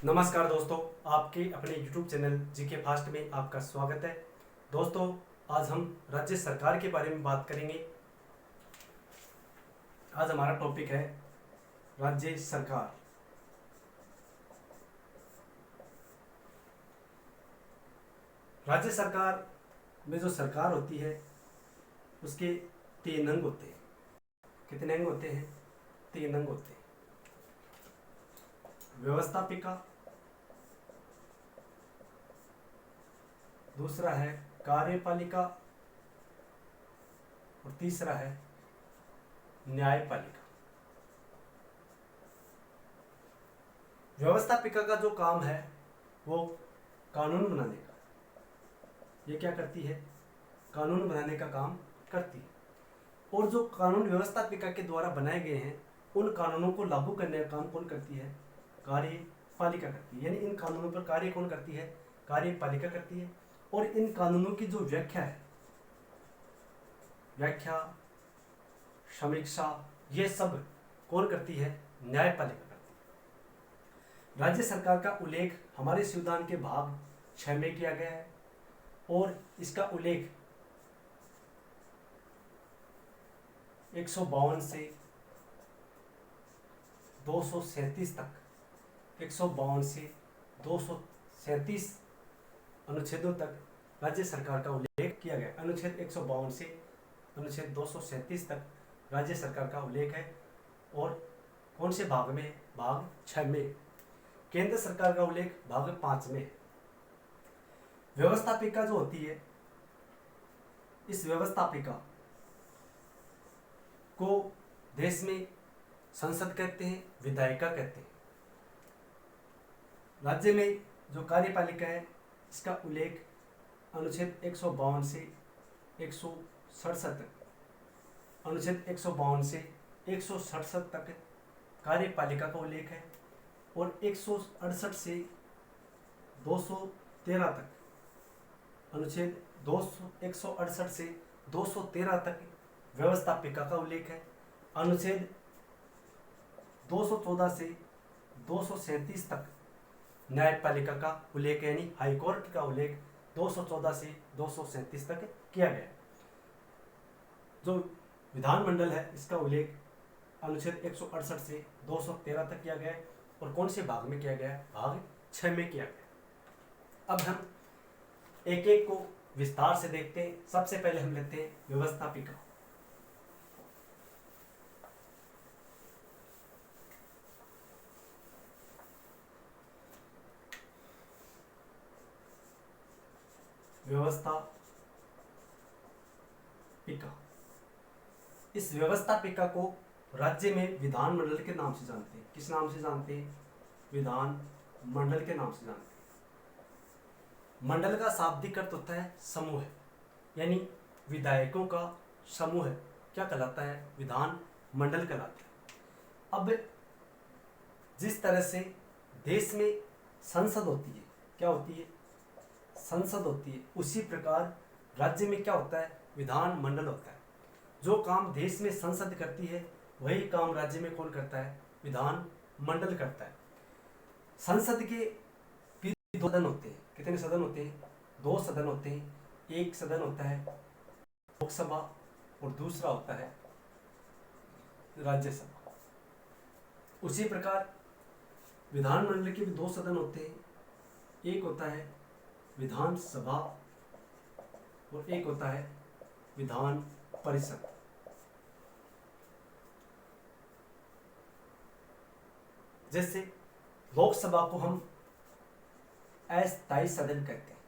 नमस्कार दोस्तों, आपके अपने YouTube चैनल जीके फास्ट में आपका स्वागत है। दोस्तों, आज हम राज्य सरकार के बारे में बात करेंगे। आज हमारा टॉपिक है राज्य सरकार। राज्य सरकार में जो सरकार होती है उसके 3 अंग होते हैं। कितने अंग होते हैं? 3 अंग होते हैं। व्यवस्थापिका, दूसरा है कार्यपालिका और तीसरा है न्यायपालिका। व्यवस्थापिका का जो काम है वो कानून बनाने का। ये क्या करती है? कानून बनाने का काम करती है। और जो कानून व्यवस्थापिका के द्वारा बनाए गए हैं उन कानूनों को लागू करने का काम कौन करती है? कार्यपालिका करती है। यानी इन कानूनों पर कार्य कौन करती है? कार्यपालिका करती है। और इन कानूनों की जो व्याख्या है, व्याख्या, समीक्षा, ये सब कौन करती है? न्यायपालिका करती है। राज्य सरकार का उल्लेख हमारे संविधान के भाग 6 में किया गया है और इसका उल्लेख 152 से 237 तक, 152 से 237 अनुच्छेदों तक राज्य सरकार का उल्लेख किया गया। अनुच्छेद 152 से अनुच्छेद 237 तक राज्य सरकार का उल्लेख है। और कौन से भाग में? भाग 6 में। केंद्र सरकार का उल्लेख भाग 5 में। व्यवस्थापिका जो होती है, इस व्यवस्थापिका को देश में संसद कहते हैं, विधायिका कहते हैं। राज्य में जो कार्यपालिका है इसका उल्लेख अनुच्छेद 152 से 167 तक, अनुच्छेद 152 से 167 तक कार्यपालिका का उल्लेख है। और 168 से 213 तक, अनुच्छेद 168 से 213 तक व्यवस्थापिका का उल्लेख है। अनुच्छेद 214 से 237 तक न्यायपालिका का उल्लेख है। यानी हाईकोर्ट का उल्लेख 214 से 237 तक किया गया। जो विधानमंडल है इसका उल्लेख अनुच्छेद 168 से 213 तक किया गया है। और कौन से भाग में किया गया है? भाग 6 में किया गया। अब हम एक एक को विस्तार से देखते हैं। सबसे पहले हम लेते हैं व्यवस्थापिका। व्यवस्थापिका, इस व्यवस्थापिका को राज्य में विधानमंडल के नाम से जानते हैं। किस नाम से जानते हैं? विधान मंडल के नाम से जानते हैं। मंडल का शाब्दिक अर्थ होता है समूह, यानी विधायकों का समूह क्या कहलाता है? विधान मंडल कहलाता है। अब जिस तरह से देश में संसद होती है, क्या होती है? संसद होती है, उसी प्रकार राज्य में क्या होता है? विधान मंडल होता है। जो काम देश में संसद करती है वही काम राज्य में कौन करता है? विधान मंडल करता है। संसद के 2 सदन होते हैं। कितने सदन होते हैं? 2 सदन होते हैं। एक सदन होता है लोकसभा और दूसरा होता है राज्यसभा। उसी प्रकार विधानमंडल के भी 2 सदन होते हैं। एक होता है विधानसभा और एक होता है विधान परिषद। जैसे लोकसभा को हम अस्थायी सदन कहते हैं,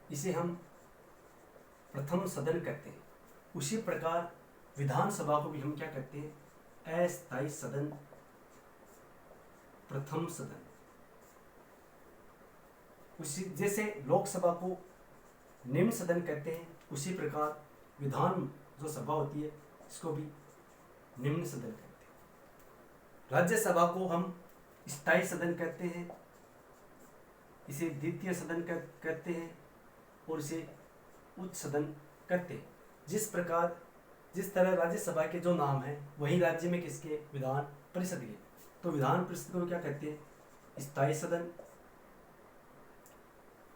इसे हम प्रथम सदन कहते हैं। उसी प्रकार विधानसभा को भी हम क्या कहते हैं? अस्थायी सदन, प्रथम सदन। उसी जैसे लोकसभा को निम्न सदन कहते हैं, उसी प्रकार विधान जो सभा होती है इसको भी निम्न सदन कहते हैं। राज्यसभा को हम स्थायी सदन कहते हैं, इसे द्वितीय सदन कहते हैं और इसे उच्च सदन कहते हैं। जिस तरह राज्यसभा के जो नाम है वही राज्य में किसके? विधान परिषद के। तो विधान परिषद को क्या कहते हैं? स्थायी सदन,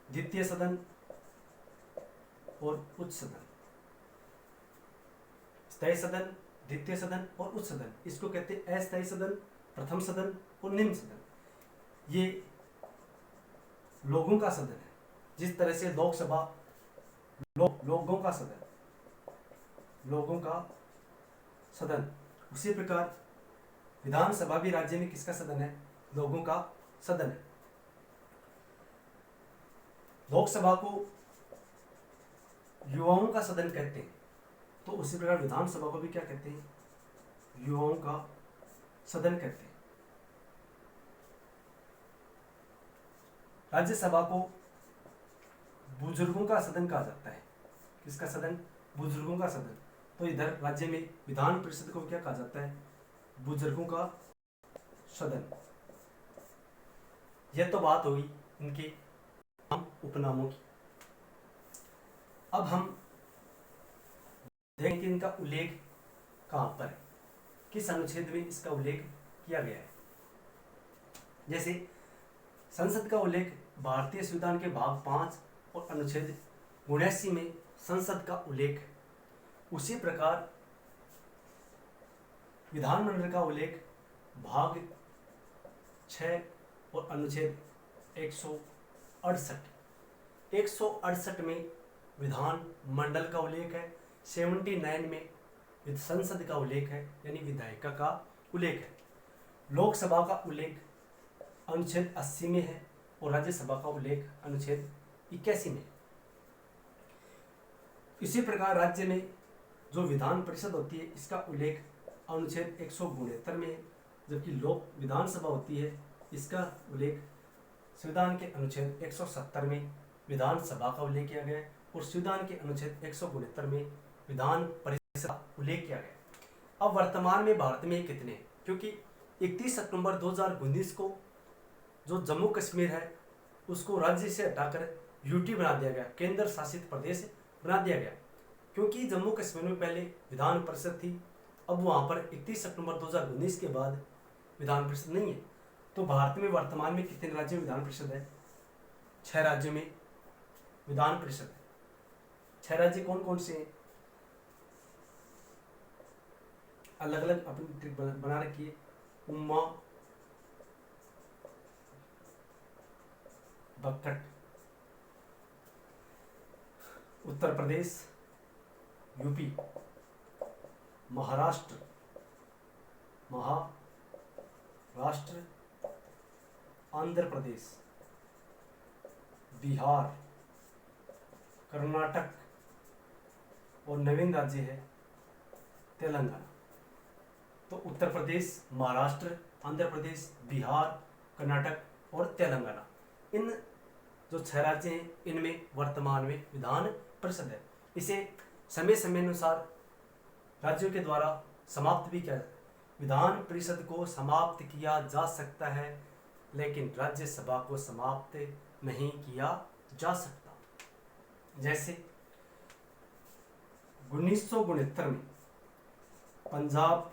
द्वितीय सदन और उच्च सदन। स्थायी सदन, द्वितीय सदन और उच्च सदन, इसको कहते हैं अस्थायी सदन, प्रथम सदन और निम्न सदन। ये लोगों का सदन है। जिस तरह से लोकसभा लोगों का सदन, लोगों का सदन, उसी प्रकार विधानसभा भी राज्य में किसका सदन है? लोगों का सदन है। लोकसभा को युवाओं का सदन कहते हैं, तो उसी प्रकार विधानसभा को भी क्या कहते हैं? युवाओं का सदन कहते हैं। राज्यसभा को बुजुर्गों का सदन कहा जाता है। किसका सदन? बुजुर्गों का सदन। तो इधर राज्य में विधान परिषद को क्या कहा जाता है? बुजुर्गों का सदन। यह तो बात हुई इनके नाम उपनामों की। अब हम देखेंगे इनका उल्लेख कहाँ पर है, किस अनुच्छेद में इसका उल्लेख किया गया है। जैसे संसद का उल्लेख भारतीय संविधान के भाग 5 और अनुच्छेद 79 में संसद का उल्लेख, उसी प्रकार विधानमंडल का उल्लेख भाग 6 और अनुच्छेद 168 में विधान मंडल का उल्लेख है। 79 में संसद का उल्लेख है, यानी विधायिका का उल्लेख है। लोकसभा का उल्लेख अनुच्छेद 80 में है और राज्यसभा का उल्लेख अनुच्छेद 81 में है। इसी प्रकार राज्य में जो विधान परिषद होती है इसका उल्लेख अनुच्छेद 169 में है, जबकि लोक विधानसभा होती है इसका उल्लेख संविधान के अनुच्छेद 170 में विधानसभा का उल्लेख किया गया है और संविधान के अनुच्छेद 169 में विधान परिषद का उल्लेख किया गया। अब वर्तमान में भारत में कितने हैं? क्योंकि 31 अक्टूबर 2019 को जो जम्मू कश्मीर है उसको राज्य से हटाकर यूटी बना दिया गया, केंद्र शासित प्रदेश बना दिया गया। क्योंकि जम्मू कश्मीर में पहले विधान परिषद थी, अब वहाँ पर 31 अक्टूबर 2019 के बाद विधान परिषद नहीं है। तो भारत में वर्तमान में कितने राज्यों में विधान परिषद है? 6 राज्यों में विधान परिषद है। 6 राज्य कौन कौन से हैं? अलग अलग अपनी ट्रिक बना रखी है। उम्मा, बक्कट, उत्तर प्रदेश, यूपी, महाराष्ट्र, आंध्र प्रदेश, बिहार, कर्नाटक और नवीन राज्य है तेलंगाना। तो उत्तर प्रदेश, महाराष्ट्र, आंध्र प्रदेश, बिहार, कर्नाटक और तेलंगाना, इन जो 6 राज्य हैं इनमें वर्तमान में विधान परिषद है। इसे समय समय अनुसार राज्यों के द्वारा समाप्त भी किया जाता है। विधान परिषद को समाप्त किया जा सकता है लेकिन राज्यसभा को समाप्त नहीं किया जा सकता। जैसे 1969 में पंजाब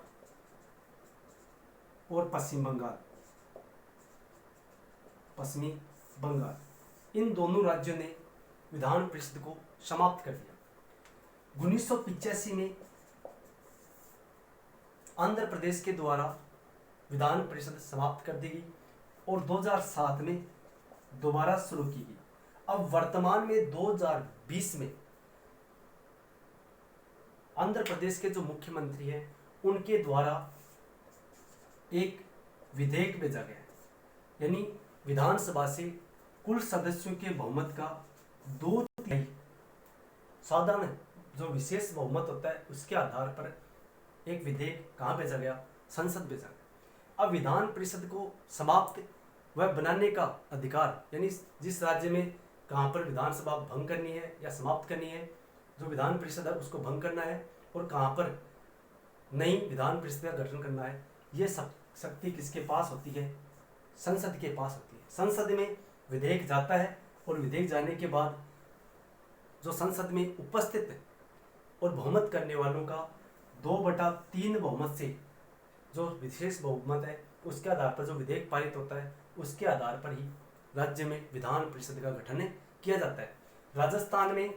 और पश्चिमी बंगाल इन दोनों राज्यों ने विधान परिषद को समाप्त कर दिया। 1985 में आंध्र प्रदेश के द्वारा विधान परिषद समाप्त कर दी गई और 2007 में दोबारा शुरू की गई। अब वर्तमान में 2020 में आंध्र प्रदेश के जो मुख्यमंत्री हैं उनके द्वारा एक विधेयक भेजा गया है, यानी विधानसभा से कुल सदस्यों के बहुमत का 2/3 साधारण जो विशेष बहुमत होता है उसके आधार पर एक विधेयक कहाँ भेजा गया? संसद भेजा गया। अब विधान परिषद को समाप्त व बनाने का अधिकार, यानी जिस राज्य में कहाँ पर विधानसभा भंग करनी है या समाप्त करनी है, जो विधान परिषद है उसको भंग करना है और कहाँ पर नई विधान परिषद का गठन करना है, ये सब शक्ति किसके पास होती है? संसद के पास होती है। संसद में विधेयक जाता है और विधेयक जाने के बाद जो संसद में उपस्थित और बहुमत करने वालों का 2/3 बहुमत से जो विशेष बहुमत है उसके आधार पर जो विधेयक पारित होता है उसके आधार पर ही राज्य में विधान परिषद का गठन किया जाता है। राजस्थान में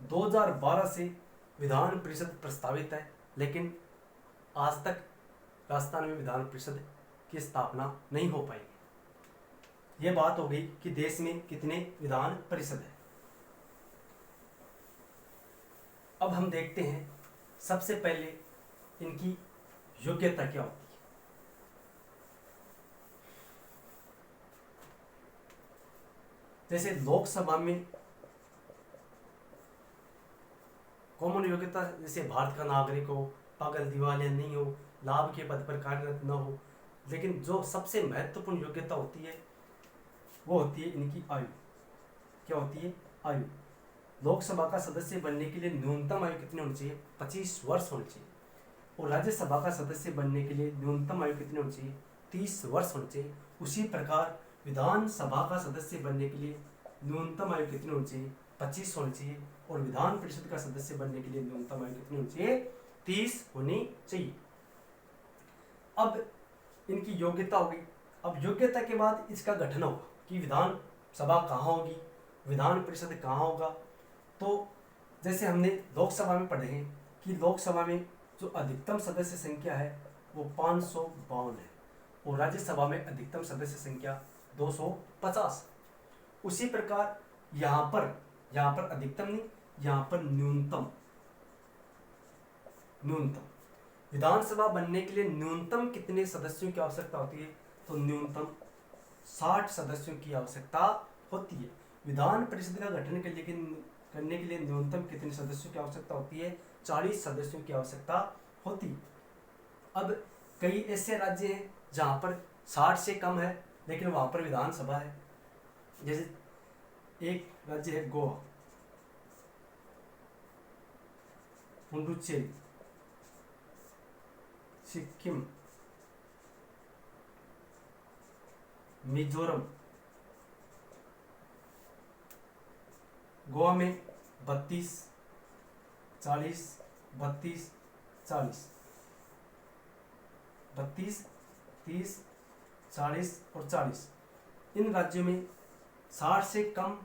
2012 से विधान परिषद प्रस्तावित है, लेकिन आज तक राजस्थान में विधान परिषद की स्थापना नहीं हो पाई। यह बात हो गई कि देश में कितने विधान परिषद है। अब हम देखते हैं सबसे पहले इनकी योग्यता क्या होती है। जैसे लोकसभा में कॉमन योग्यता, जैसे भारत का नागरिक हो, पागल दिवालिया नहीं हो, लाभ के पद पर कार्यरत न हो। लेकिन जो सबसे महत्वपूर्ण योग्यता होती है वो होती है इनकी आयु। क्या होती है? आयु। लोकसभा का सदस्य बनने के लिए न्यूनतम आयु कितनी होनी चाहिए? 25 वर्ष होनी चाहिए। और राज्यसभा का सदस्य बनने के लिए न्यूनतम आयु कितनी होनी चाहिए? 30 वर्ष होनी चाहिए। उसी प्रकार विधानसभा का सदस्य बनने के लिए न्यूनतम आयु कितनी होनी चाहिए? 25 होनी चाहिए। और विधान परिषद का सदस्य बनने के लिए न्यूनतम आयु कितनी होनी चाहिए? 30 होनी चाहिए। अब इनकी योग्यता होगी। अब योग्यता के बाद इसका गठन होगा कि विधान सभा कहाँ होगी, विधान परिषद कहाँ होगा। तो जैसे हमने लोकसभा में पढ़े हैं कि लोकसभा में जो अधिकतम सदस्य संख्या है वो 552 है और राज्यसभा में अधिकतम सदस्य संख्या 250। उसी प्रकार यहाँ पर अधिकतम नहीं, यहाँ पर न्यूनतम विधानसभा बनने के लिए न्यूनतम कितने सदस्यों की आवश्यकता होती है? तो न्यूनतम 60 सदस्यों की आवश्यकता होती है। विधान परिषद का गठन करने के लिए न्यूनतम कितने सदस्यों की आवश्यकता होती है? 40 सदस्यों की आवश्यकता होती है। अब कई ऐसे राज्य हैं जहाँ पर 60 से कम है लेकिन वहाँ पर विधानसभा है। जैसे एक राज्य है गोवा, पुडुचेरी, सिक्किम, मिजोरम। गोवा में 32, 40, 32, 40, 32, 30, 40 और 40। इन राज्यों में 60 से कम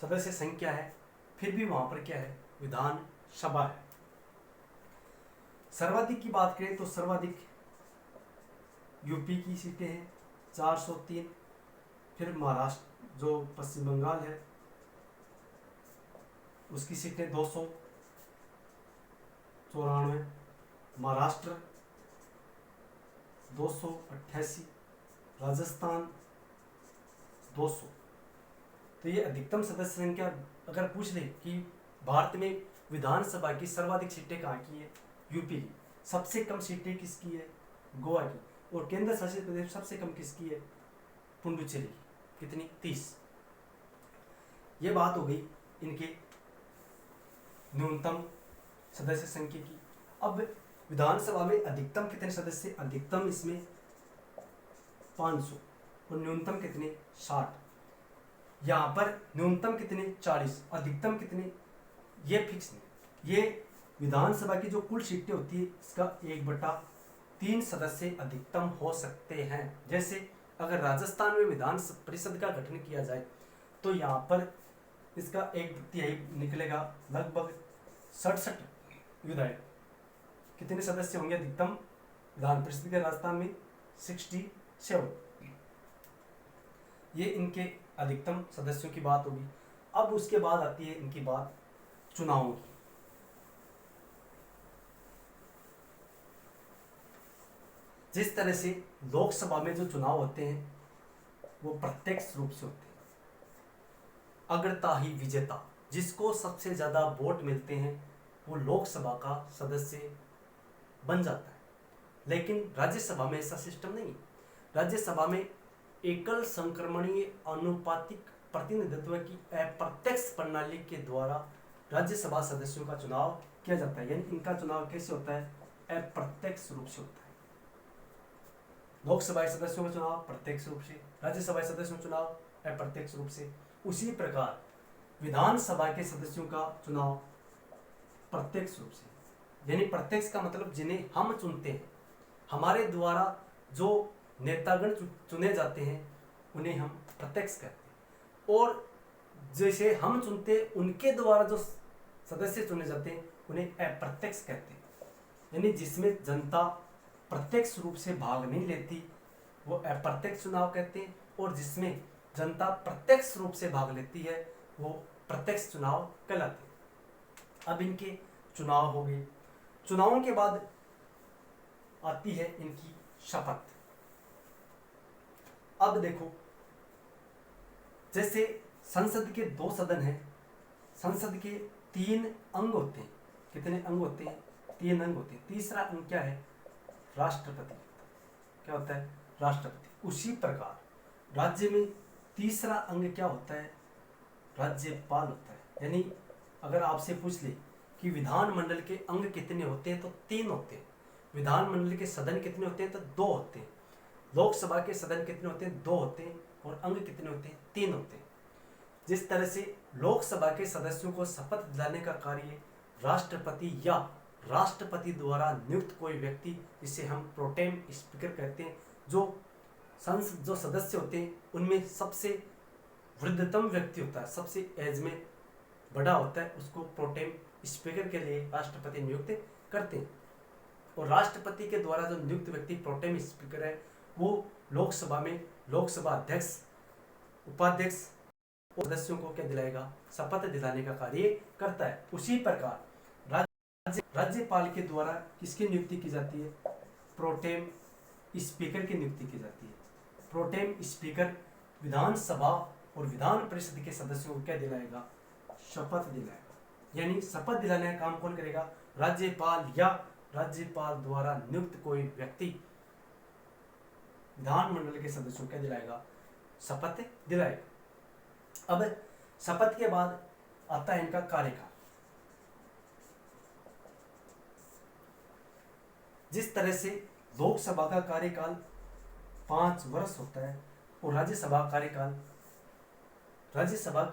सदस्य संख्या है, फिर भी वहां पर क्या है? विधान सभा है। सर्वाधिक की बात करें तो सर्वाधिक यूपी की सीटें हैं 403। फिर महाराष्ट्र जो पश्चिम बंगाल है उसकी सीटें 294, महाराष्ट्र 288, राजस्थान 200। तो ये अधिकतम सदस्य संख्या अगर पूछ ले कि भारत में विधानसभा की सर्वाधिक सीटें कहाँ की है? यूपी की। सबसे कम सीटें किसकी है? गोवा की। और केंद्र शासित प्रदेश सबसे कम किसकी है? पुडुचेरी की। कितनी? 30। ये बात हो गई इनके न्यूनतम सदस्य संख्या की। अब विधानसभा में अधिकतम कितने सदस्य? अधिकतम इसमें 500 और न्यूनतम कितने? 60। यहाँ पर न्यूनतम कितने? 40। अधिकतम कितने? ये फिक्स नहीं। ये विधानसभा की जो कुल सीटें होती है इसका 1/3 सदस्य अधिकतम हो सकते हैं। जैसे अगर राजस्थान में विधान परिषद का गठन किया जाए तो यहाँ पर इसका 1/3 निकलेगा, लगभग 67 विधायक। कितने सदस्य होंगे अधिकतम विधान परिषद के? राजस्थान में 67। ये इनके अधिकतम सदस्यों की बात होगी। अब उसके बाद आती है इनकी बात चुनावों की। जिस तरह से लोकसभा में जो चुनाव होते हैं वो प्रत्यक्ष रूप से होते हैं। अग्रता ही विजेता, जिसको सबसे ज्यादा वोट मिलते हैं वो लोकसभा का सदस्य बन जाता है। लेकिन राज्यसभा में ऐसा सिस्टम नहीं। राज्यसभा में एकल संक्रमणीय अनुपातिक प्रतिनिधित्व की अप्रत्यक्ष प्रणाली के द्वारा राज्यसभा सदस्यों का चुनाव किया जाता है। यानी इनका चुनाव कैसे होता है? अप्रत्यक्ष रूप से होता है। लोकसभा सदस्यों का चुनाव प्रत्यक्ष रूप से, राज्यसभा सदस्यों का चुनाव अप्रत्यक्ष रूप से। उसी प्रकार विधानसभा के सदस्यों का चुनाव प्रत्यक्ष रूप से। यानी प्रत्यक्ष का मतलब जिन्हें हम चुनते हैं, हमारे द्वारा जो नेतागण चुने जाते हैं उन्हें हम प्रत्यक्ष कहते हैं, और जैसे हम चुनते हैं उनके द्वारा जो सदस्य चुने जाते हैं उन्हें अप्रत्यक्ष कहते हैं। यानी जिसमें जनता प्रत्यक्ष रूप से भाग नहीं लेती वो अप्रत्यक्ष चुनाव कहते हैं, और जिसमें जनता प्रत्यक्ष रूप से भाग लेती है वो प्रत्यक्ष चुनाव कहलाते हैं। अब इनके चुनाव हो गए। चुनावों के बाद आती है इनकी शपथ। अब देखो, जैसे संसद के 2 सदन हैं, संसद के 3 अंग होते हैं। कितने अंग होते हैं? 3 अंग होते हैं। तीसरा अंग क्या है? राष्ट्रपति। क्या होता है? राष्ट्रपति। उसी प्रकार राज्य में तीसरा अंग क्या होता है? राज्यपाल होता है। यानी अगर आपसे पूछ ले कि विधानमंडल के अंग कितने होते हैं तो 3 होते हैं। विधानमंडल के सदन कितने होते हैं तो 2 होते हैं। लोकसभा के सदन कितने होते हैं? 2 होते हैं। और अंग कितने होते हैं? 3 होते हैं। जिस तरह से लोकसभा के सदस्यों को शपथ दिलाने का कार्य राष्ट्रपति या राष्ट्रपति द्वारा नियुक्त कोई व्यक्ति, जिसे हम प्रोटेम स्पीकर कहते हैं, जो सदस्य होते हैं उनमें सबसे वृद्धतम व्यक्ति होता है, सबसे एज में बड़ा होता है, उसको प्रोटेम स्पीकर के लिए राष्ट्रपति नियुक्त करते हैं। और राष्ट्रपति के द्वारा जो नियुक्त व्यक्ति प्रोटेम स्पीकर है वो लोकसभा में लोकसभा अध्यक्ष, उपाध्यक्ष सदस्यों को क्या दिलाएगा? शपथ दिलाने का कार्य करता है। उसी प्रकार राज्यपाल के द्वारा किसकी नियुक्ति की जाती है? प्रोटेम स्पीकर की नियुक्ति की जाती है। प्रोटेम स्पीकर विधानसभा और विधान परिषद के सदस्यों को क्या दिलाएगा? शपथ दिलाएगा। यानी शपथ दिलाने का काम कौन करेगा? राज्यपाल या राज्यपाल द्वारा नियुक्त कोई व्यक्ति विधानमंडल के सदस्यों को क्या दिलाएगा? शपथ दिलाएगा। अब शपथ के बाद आता है इनका कार्यकाल। जिस तरह से लोकसभा का कार्यकाल 5 वर्ष होता है और राज्यसभा का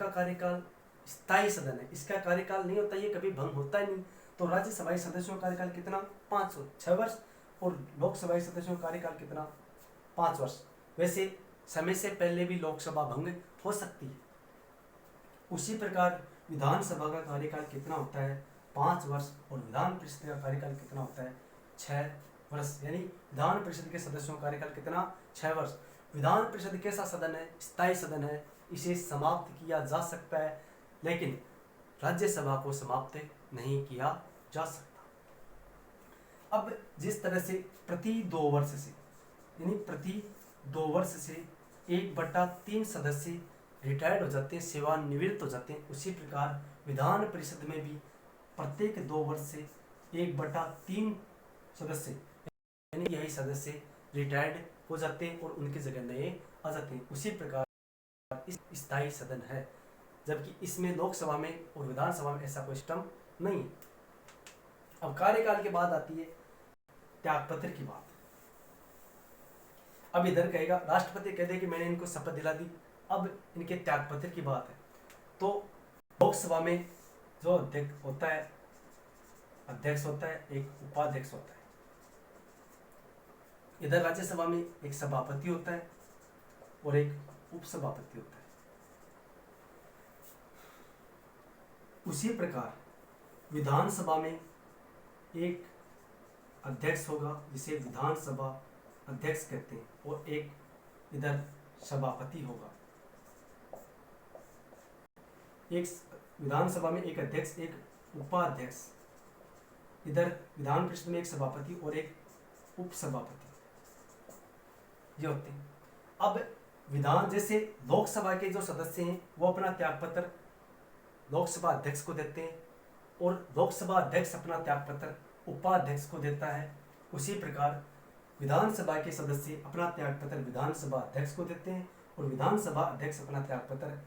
कार्यकाल स्थायी सदन है, इसका कार्यकाल नहीं होता, ये कभी भंग होता ही नहीं। तो राज्यसभा सदस्यों का कार्यकाल कितना? 6 वर्ष। और लोकसभा सदस्यों का कार्यकाल कितना? 5 वर्ष। वैसे समय से पहले भी लोकसभा भंग हो सकती है। उसी प्रकार विधानसभा का कार्यकाल कितना होता है? 5 वर्ष। और विधान परिषद का कार्यकाल कितना होता है? 6 वर्ष। यानी विधान परिषद के सदस्यों का कार्यकाल कितना? 6 वर्ष। विधान परिषद कैसा सदन है? स्थायी सदन है, इसे समाप्त किया जा सकता है, लेकिन राज्यसभा को समाप्त नहीं किया जा सकता। अब जिस तरह से प्रति 2 वर्ष से, यानी प्रति 2 वर्ष से 1/3 सदस्य रिटायर्ड हो जाते हैं, सेवानिवृत्त हो जाते हैं, उसी प्रकार विधान परिषद में भी प्रत्येक 2 वर्ष से 1/3 सदस्य, यानी यही सदस्य रिटायर्ड हो जाते हैं और उनकी जगह नए आ जाते हैं। उसी प्रकार इस स्थायी सदन है, जबकि इसमें लोकसभा में और विधानसभा में ऐसा कोई सिस्टम नहीं। अब कार्यकाल के बाद आती है त्यागपत्र की बात। अब इधर कहेगा, राष्ट्रपति कहते हैं कि मैंने इनको शपथ दिला दी, अब इनके त्यागपत्र की बात है। तो लोकसभा में जो अध्यक्ष होता है, एक उपाध्यक्ष होता है। इधर राज्यसभा में एक सभापति होता है और एक उपसभापति होता है। उसी प्रकार विधानसभा में एक अध्यक्ष होगा जिसे विधानसभा अध्यक्ष कहते हैं, और एक इधर सभापति होगा। एक विधानसभा में एक अध्यक्ष, एक उपाध्यक्ष, इधर विधान परिषद में एक सभापति और एक उपसभापति, ये होते हैं। अब विधान, जैसे लोकसभा के जो सदस्य हैं वो अपना त्यागपत्र लोकसभा अध्यक्ष को देते हैं और लोकसभा अध्यक्ष अपना त्यागपत्र उपाध्यक्ष को देता है। उसी प्रकार विधानसभा के सदस्य अपना त्यागपत्र विधानसभा अध्यक्ष को देते हैं और विधानसभा अध्यक्ष अपना त्यागपत्र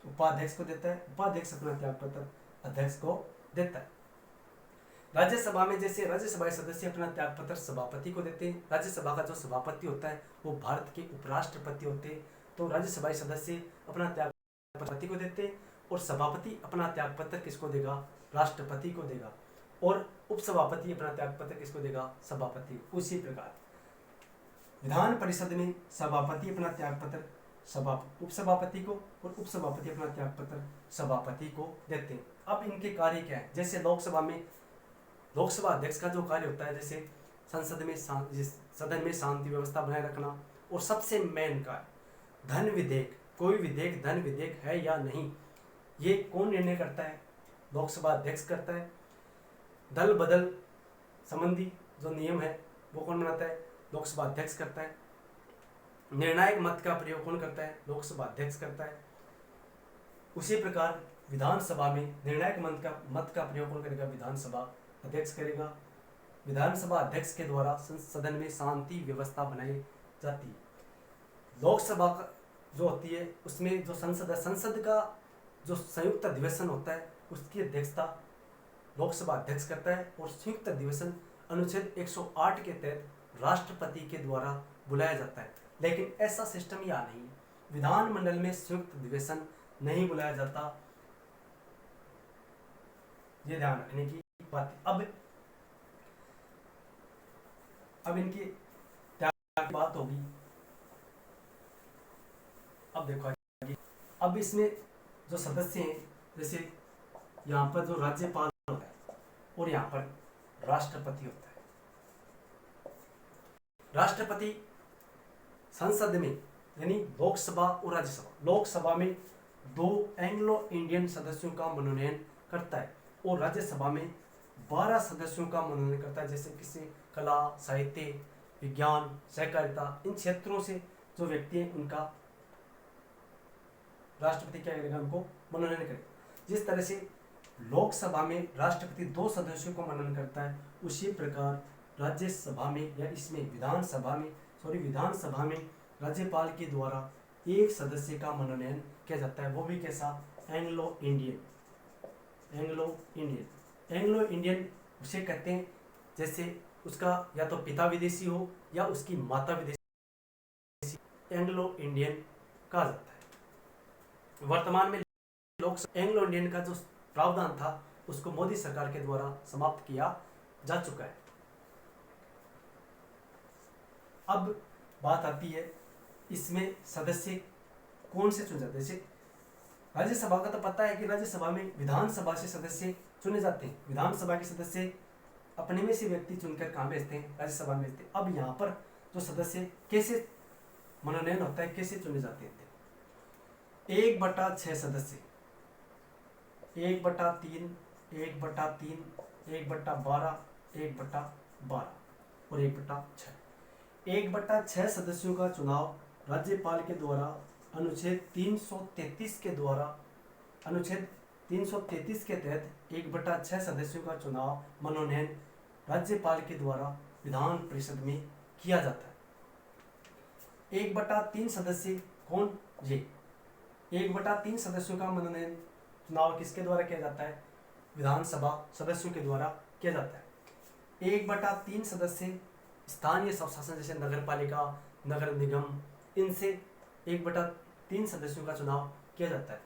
उपाध्यक्ष को देता है, उपाध्यक्ष अपना त्यागपत्र अध्यक्ष को देता है। राज्यसभा में जैसे राज्यसभा के सदस्य अपना त्यागपत्र सभापति को देते हैं। राज्यसभा का जो सभापति होता है वो भारत के उपराष्ट्रपति होते हैं, तो राज्यसभा के सदस्य अपना त्यागपत्र राष्ट्रपति को देते हैं और सभापति अपना त्यागपत्र किसको देगा? राष्ट्रपति को देगा। और उपसभापति अपना त्यागपत्र किसको देगा? सभापति। उसी प्रकार विधान परिषद में सभापति अपना त्याग पत्र उपसभापति को और उपसभापति अपना त्याग पत्र सभापति को देते हैं। अब इनके कार्य क्या है? जैसे लोकसभा अध्यक्ष का जो कार्य होता है, जैसे सदन में शांति व्यवस्था बनाए रखना, और सबसे मेन कार्य धन विधेयक, कोई विधेयक धन विधेयक है या नहीं, ये कौन निर्णय करता है? लोकसभा अध्यक्ष करता है। दल बदल संबंधी जो नियम है वो कौन बनाता है? लोकसभा अध्यक्ष करता है। निर्णायक मत का प्रयोग कौन करता है? लोकसभा अध्यक्ष करता है। उसी प्रकार विधानसभा में निर्णायक मत का प्रयोग कौन करेगा? विधानसभा अध्यक्ष करेगा। विधानसभा अध्यक्ष के द्वारा सदन में शांति व्यवस्था बनाई जाती है। लोकसभा का जो होती है उसमें जो संसद का जो संयुक्त अधिवेशन होता है उसकी अध्यक्षता लोकसभा अध्यक्ष करता है, और संयुक्त अधिवेशन अनुच्छेद 108 के तहत राष्ट्रपति के द्वारा बुलाया जाता है। लेकिन ऐसा सिस्टम यहाँ नहीं है, विधानमंडल में संयुक्त अधिवेशन नहीं बुलाया जाता, ये ध्यान रखने की बात है। अब इनकी बात होगी। अब देखो, अब इसमें जो सदस्य हैं, जैसे यहाँ पर जो राज्यपाल होता है और यहाँ पर राष्ट्रपति होता है। राष्ट्रपति संसद में यानी लोकसभा और राज्यसभा, लोकसभा में 2 एंग्लो इंडियन सदस्यों का मनोनयन करता है और राज्यसभा में 12 सदस्यों का मनोनयन करता है। जैसे किसी कला, साहित्य, विज्ञान, सहकारिता, इन क्षेत्रों से जो व्यक्ति हैं उनका राष्ट्रपति क्या करेगा? उनको मनोनयन करेगा। जिस तरह से लोकसभा में राष्ट्रपति 2 सदस्यों को मनोनयन करता है, उसी प्रकार राज्यसभा में या इसमें विधानसभा में राज्यपाल के द्वारा 1 सदस्य का मनोनयन किया जाता है। वो भी कैसा? एंग्लो इंडियन उसे कहते हैं जैसे उसका या तो पिता विदेशी हो या उसकी माता विदेशी, एंग्लो इंडियन कहा जाता है। वर्तमान में एंग्लो इंडियन का जो प्रावधान था उसको मोदी सरकार के द्वारा समाप्त किया जा चुका है। अब बात आती है इसमें सदस्य कौन से चुने जाते हैं। जैसे राज्यसभा का तो पता है कि राज्यसभा में विधानसभा से सदस्य चुने जाते हैं। विधानसभा के सदस्य अपने में से व्यक्ति चुनकर कहाँ भेजते हैं? राज्यसभा में भेजते हैं। अब यहाँ पर जो सदस्य कैसे मनोनयन होता है, कैसे चुने जाते हैं? 1/6 सदस्य, 1/3, 1/3, 1/12, 1/12 और 1/6। 1/6 सदस्यों का चुनाव राज्यपाल के द्वारा अनुच्छेद 333 के तहत 1/6 सदस्यों का चुनाव मनोनयन राज्यपाल के द्वारा विधान परिषद में किया जाता है। 1/3 सदस्य कौन? ये 1/3 सदस्यों का मनोनयन चुनाव किसके द्वारा किया जाता है? विधानसभा सदस्यों के द्वारा किया जाता है। 1/3 सदस्य स्थानीय स्वशासन जैसे नगर पालिका, नगर निगम, इनसे 1/3 सदस्यों का चुनाव किया जाता है।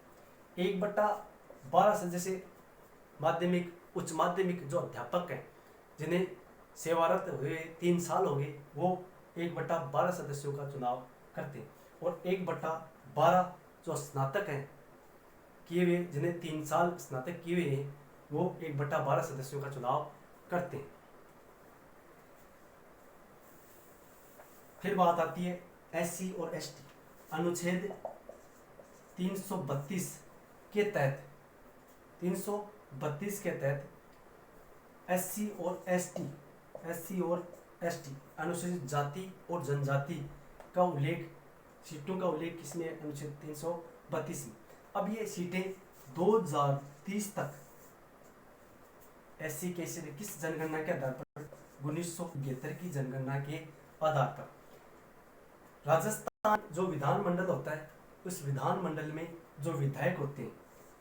1/12 सदस्य माध्यमिक, उच्च माध्यमिक जो अध्यापक हैं जिन्हें सेवारत हुए 3 साल हो गए, वो 1/12 सदस्यों का चुनाव करते हैं। और 1/12 जो स्नातक हैं किए हुए, जिन्हें 3 साल स्नातक किए हुए हैं, वो 1/12 सदस्यों का चुनाव करते हैं। फिर बात आती है SC और ST। अनुच्छेद 332 के तहत SC और ST अनुसूचित जाति और जनजाति का उल्लेख, सीटों का उल्लेख किसमें? अनुच्छेद 332 में। अब ये सीटें 2030 तक SC कैसे, किस जनगणना के आधार पर? 1973 की जनगणना के आधार पर। राजस्थान जो विधानमंडल होता है, उस विधानमंडल में जो विधायक होते हैं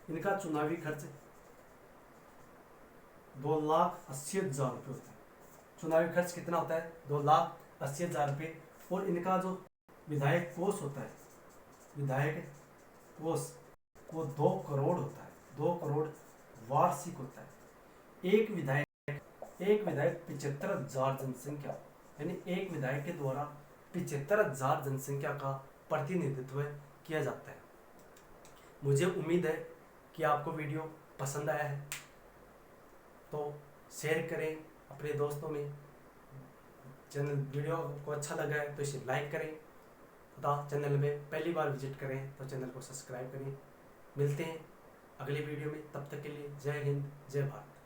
इनका चुनावी खर्च 2,80,000 रुपये होता है। चुनावी खर्च कितना होता है? 2,80,000 रुपये। और इनका जो विधायक कोष होता है, विधायक कोष, वो 2 करोड़ होता है। 2 करोड़ वार्षिक होता है। एक विधायक 75,000 जनसंख्या, यानी एक विधायक के द्वारा 75,000 जनसंख्या का प्रतिनिधित्व किया जाता है। मुझे उम्मीद है कि आपको वीडियो पसंद आया है, तो शेयर करें अपने दोस्तों में। चैनल वीडियो को अच्छा लगा है तो इसे लाइक करें तथा चैनल में पहली बार विजिट करें तो चैनल को सब्सक्राइब करें। मिलते हैं अगली वीडियो में, तब तक के लिए जय हिंद जय भारत।